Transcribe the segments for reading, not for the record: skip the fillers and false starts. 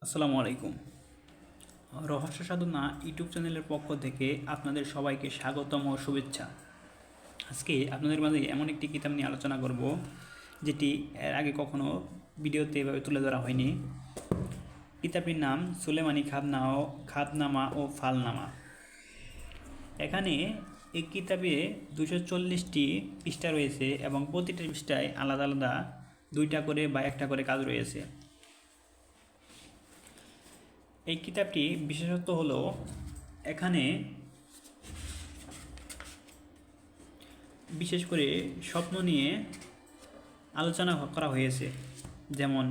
আসসালামু আলাইকুম। রহস্য সাধনা ইউটিউব চ্যানেলের পক্ষ থেকে আপনাদের সবাইকে স্বাগতম ও শুভেচ্ছা। আজকে আপনাদের মাঝে এমন একটি কিতাব নিয়ে আলোচনা করব যেটি এর আগে কখনো ভিডিওতে এভাবে তুলে ধরা হয়নি। কিতাবটির নাম সুলেমানি খাতনামা ও ফালনামা। এখানে এই কিতাবে 240টি পৃষ্ঠা রয়েছে এবং প্রতিটি পৃষ্ঠায় আলাদা আলাদা 2টা করে বা 1টা করে কাজ রয়েছে। এই কিতাবটি বিশেষত্ব হলো এখানে বিশেষ করে স্বপ্ন নিয়ে আলোচনা করা হয়েছে, যেমন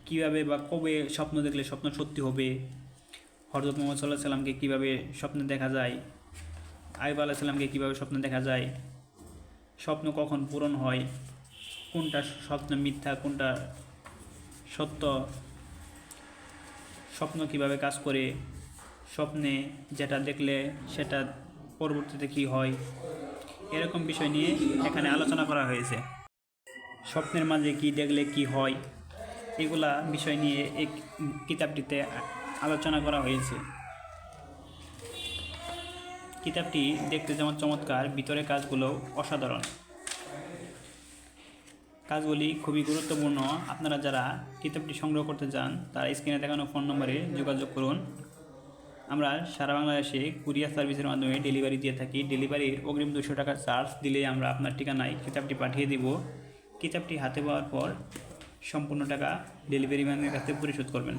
কীভাবে বা কবে স্বপ্ন দেখলে স্বপ্ন সত্যি হবে, হযরত মুহাম্মদ সাল্লাল্লাহু আলাইহি সাল্লামকে কীভাবে স্বপ্নে দেখা যায়, আইয়ুব আলাইহিস সালামকে কীভাবে স্বপ্নে দেখা যায়, স্বপ্ন কখন পূরণ হয়, কোনটা স্বপ্ন মিথ্যা কোনটা সত্য, স্বপ্ন কিভাবে কাজ করে, স্বপ্নে যেটা দেখলে সেটা পরবর্তীতে কী হয়, এরকম বিষয় নিয়ে এখানে আলোচনা করা হয়েছে। স্বপ্নের মাঝে কি দেখলে কি হয়, এগুলা বিষয় নিয়ে এই কিতাবটিতে আলোচনা করা হয়েছে। কিতাবটি দেখতে যেমন চমৎকার, ভিতরে কাজগুলো অসাধারণ। কাজগুলি খুবই গুরুত্বপূর্ণ। আপনারা যারা কিতাবটি সংগ্রহ করতে চান তারা স্ক্রিনে দেখানো ফোন নম্বরে যোগাযোগ করুন। আমরা সারা বাংলাদেশে কুরিয়ার সার্ভিসের মাধ্যমে ডেলিভারি দিয়ে থাকি। ডেলিভারির অগ্রিম 200 টাকা চার্জ দিলে আমরা আপনার ঠিকানায় কিতাবটি পাঠিয়ে দিব। কিতাবটি হাতে পাওয়ার পর সম্পূর্ণ টাকা ডেলিভারি ম্যানের কাছে পরিশোধ করবেন।